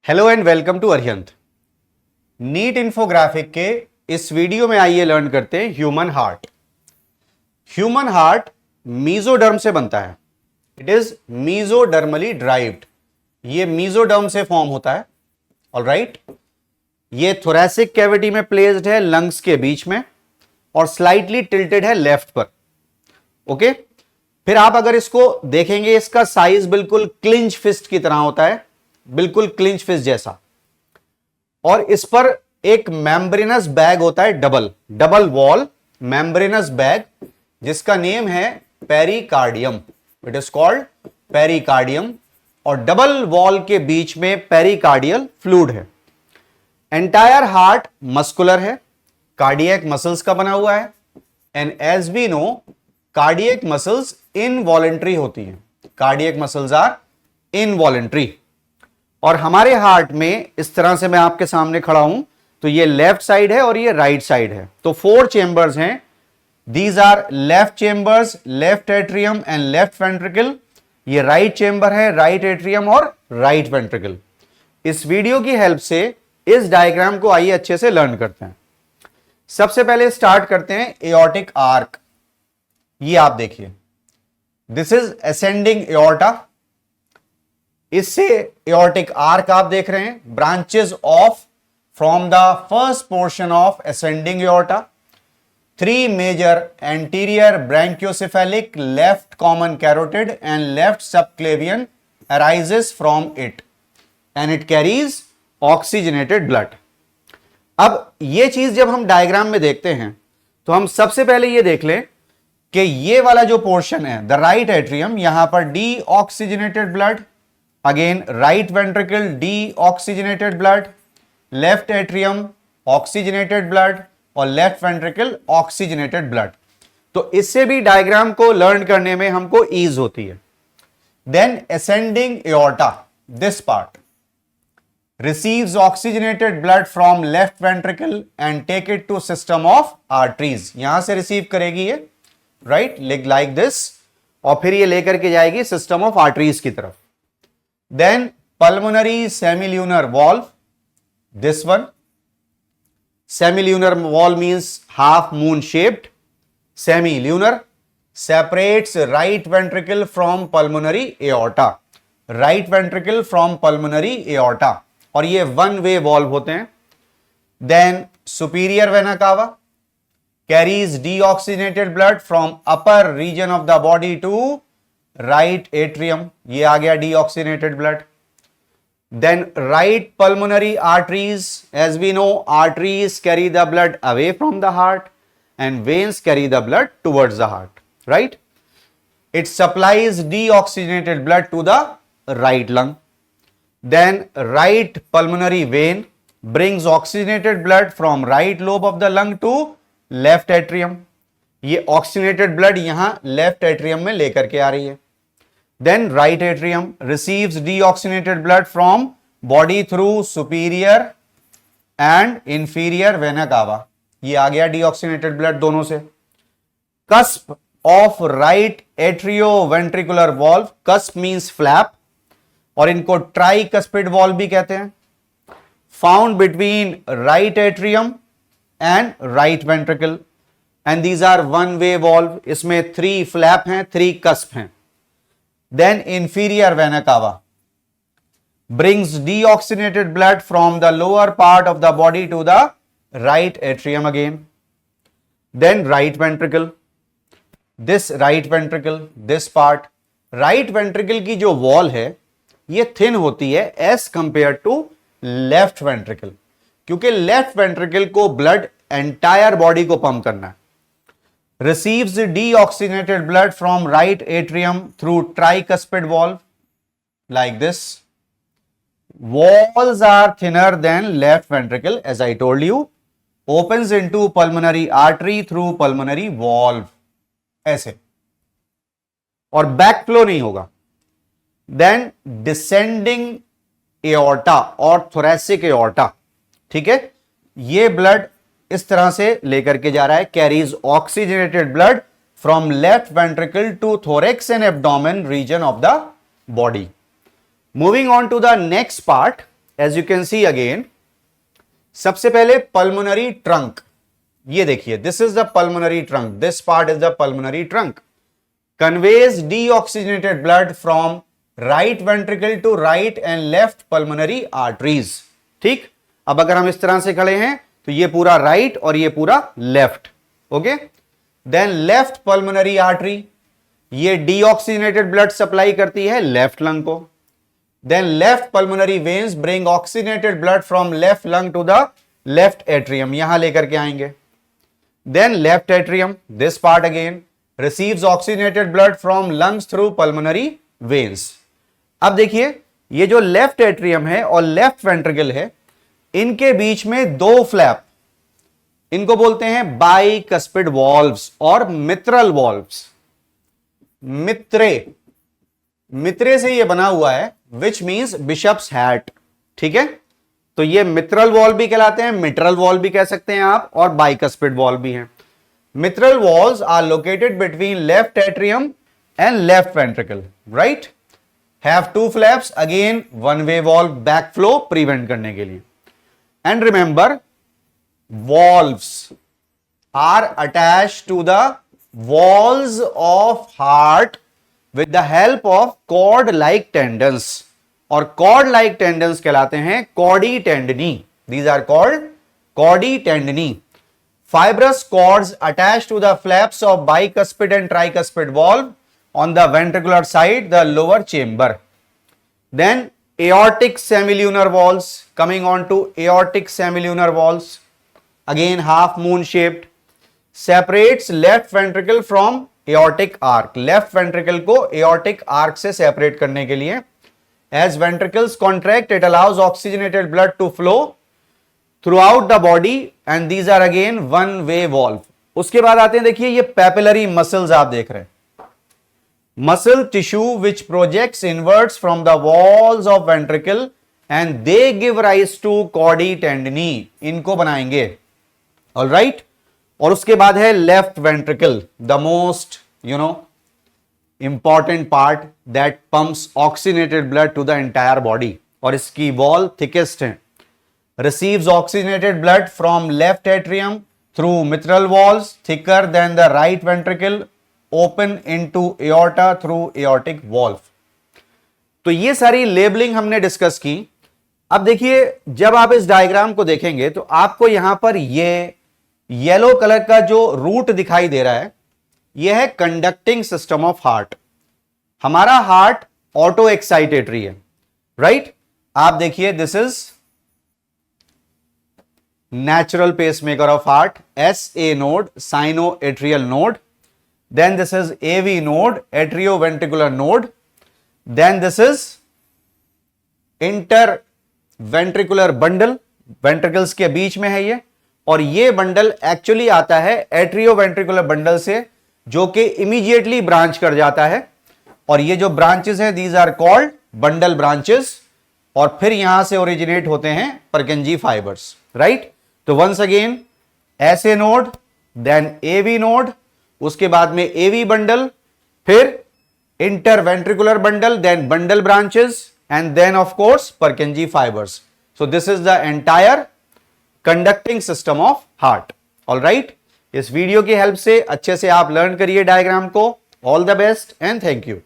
Hello and welcome to Arihant. NEET infographic के इस video में आइए लर्न करते हैं human heart. Human heart mesoderm से बनता है। It is mesodermally derived. ये मीजोडर्म से फॉर्म होता है। ऑलराइट, ये थोरैसिक कैविटी में प्लेस्ड है, लंग्स के बीच में, और स्लाइटली टिल्टेड है लेफ्ट पर। ओके, फिर आप अगर इसको देखेंगे, इसका साइज बिल्कुल क्लिंच फिस्ट की तरह होता है, बिल्कुल क्लिंच फिस्ट जैसा। और इस पर एक मेम्ब्रेनस बैग होता है, डबल वॉल मेम्ब्रेनस बैग, जिसका नेम है pericardium. It is called pericardium. और डबल वॉल के बीच में पेरिकार्डियल फ्लूइड है। एंटायर हार्ट मस्कुलर है, कार्डियक मसल्स का बना हुआ है। And as we know, cardiac muscles involuntary होती हैं। Cardiac muscles are involuntary. और हमारे हार्ट में इस तरह से मैं आपके सामने खड़ा हूं, तो ये लेफ्ट साइड है और ये राइट साइड है। तो 4 चेंबर्स हैं। These are left chambers, left atrium and left ventricle. ये राइट चेंबर है, राइट एट्रियम और राइट वेंट्रिकल। इस वीडियो की हेल्प से इस डायग्राम को आइए अच्छे से लर्न करते हैं। सबसे पहले स्टार्ट करते हैं एओर्टिक आर्क। ये आप देखिए, दिस इज असेंडिंग एओर्टा। इससे एओर्टिक आर्क आप देख रहे हैं, branches off from the first portion of ascending aorta. 3 major anterior brachiocephalic, left common carotid and left subclavian arises from it and it carries oxygenated blood. अब ये चीज जब हम डायग्राम में देखते हैं, तो हम सबसे पहले ये देख लें कि ये वाला जो पोर्शन है, द राइट एट्रियम, यहां पर D oxygenated blood, again right ventricle deoxygenated blood, left atrium oxygenated blood और left ventricle oxygenated blood। तो इससे भी डायग्राम को लर्न करने में हमको ईज होती है। Then ascending aorta, this part receives oxygenated blood from left ventricle and take it to system of arteries। यहां से रिसीव करेगी ये, राइट, like this, और फिर ये लेकर के जाएगी सिस्टम ऑफ आर्टरीज की तरफ। Then pulmonary semilunar valve, this one. Semilunar valve means half moon shaped. Semilunar separates right ventricle from pulmonary aorta. Right ventricle from pulmonary aorta. और ये one way valve होते हैं। Then superior vena cava carries deoxygenated blood from upper region of the body to right atrium. ये आ गया deoxygenated blood. Then right pulmonary arteries, as we know, arteries carry the blood away from the heart and veins carry the blood towards the heart, right. It supplies deoxygenated blood to the right lung. Then right pulmonary vein brings oxygenated blood from right lobe of the lung to left atrium. ये oxygenated blood यहां left atrium में लेकर के आ रही है। Then right atrium receives deoxygenated blood from body through superior and inferior vena cava। ये आ गया deoxygenated blood दोनों से। Cusp of right atrioventricular valve, cusp means flap, और इनको tricuspid valve भी कहते हैं। Found between right atrium and right ventricle, and these are one way valve। इसमें 3 flap हैं, 3 cusp हैं। Then inferior vena cava brings deoxygenated blood from the lower part of the body to the right atrium again. Then right ventricle, this right ventricle, this part, right ventricle की जो wall है, ये thin होती है as compared to left ventricle, क्योंकि left ventricle को blood entire body को pump करना है। Receives deoxygenated blood from right atrium through tricuspid valve, like this. Walls are thinner than left ventricle, as I told you. Opens into pulmonary artery through pulmonary valve, ऐसे, और backflow नहीं होगा। Then descending aorta और thoracic aorta, ठीक है, ये blood इस तरह से लेकर के जा रहा है, carries oxygenated blood from left ventricle to thorax and abdomen region of the body. Moving on to the next part, as you can see again, सबसे पहले पल्मोनरी ट्रंक, ये देखिए, this is the pulmonary trunk, this part is the pulmonary trunk, conveys deoxygenated blood from right ventricle to right and left pulmonary arteries. ठीक, अब अगर हम इस तरह से खड़े हैं तो ये पूरा राइट और ये पूरा left, okay. Then left pulmonary artery, ये डीऑक्सीजनेटेड ब्लड सप्लाई करती है लेफ्ट लंग को। Then left pulmonary veins bring oxygenated blood from left lung to the left atrium, यहां लेकर के आएंगे। Then left atrium, this part again receives oxygenated blood from lungs through pulmonary veins. अब देखिए, ये जो लेफ्ट एट्रियम है और लेफ्ट वेंट्रिकल है, इनके बीच में दो फ्लैप, इनको बोलते हैं बाइकस्पिड वॉल्व्स और मित्रल वॉल्व्स। मित्रे से ये बना हुआ है, विच मींस बिशप्स हैट, ठीक है। तो ये मित्रल वॉल्व भी कहलाते हैं, मिट्रल वॉल्व भी कह सकते हैं आप, और बाइकस्पिड वॉल्व भी हैं। Mitral valves are located between left atrium and left ventricle, right, have two flaps, again one way valve, back flow prevent करने के लिए। And remember, valves are attached to the walls of heart with the help of cord like tendons, और cord like tendons कहलाते हैं cordie tendini. These are called cordie tendini. Fibrous cords attached to the flaps of bicuspid and tricuspid valve on the ventricular side, the lower chamber. Then aortic semilunar valves, coming on to aortic semilunar valves, again half moon shaped, separates left ventricle from aortic arc, left ventricle को aortic arc से separate करने के लिए। as ventricles contract, it allows oxygenated blood to flow throughout the body and these are again one way valve। उसके बाद आते हैं, देखिए, ये papillary muscles आप देख रहे हैं, muscle tissue which projects inwards from the walls of ventricle and they give rise to cordie tendini, इनको बनाएंगे, ऑल राइट। और उसके बाद है left ventricle, the most important part that pumps oxygenated blood to the entire body, और इसकी wall thickest है, receives oxygenated blood from left atrium through mitral valves, thicker than the right ventricle, open into aorta through aortic valve. तो ये सारी labelling हमने discuss की। अब देखिए, जब आप इस डायग्राम को देखेंगे तो आपको यहां पर ये येलो कलर का जो रूट दिखाई दे रहा है, यह है कंडक्टिंग सिस्टम ऑफ हार्ट। हमारा हार्ट ऑटो एक्साइटेटरी है, राइट। आप देखिए, this is natural pacemaker of heart, SA node, sino atrial node, then this is AV node, atrio ventricular node, then this is inter ventricular bundle, ventricles के बीच में है ये, और ये बंडल एक्चुअली आता है एट्रियो वेंट्रिकुलर बंडल से, जो कि इमीडिएटली ब्रांच कर जाता है, और ये जो ब्रांचेस हैं, these are called bundle branches, और फिर यहां से ओरिजिनेट होते हैं परकिंजी फाइबर्स, राइट। तो once again SA node, then AV node, उसके बाद में AV बंडल, फिर inter ventricular bundle, then bundle branches, and then of course Purkinje fibers. So this is the entire conducting system of heart. All right, इस video की help से अच्छे से आप लर्न करिए डायग्राम को। All the best and thank you.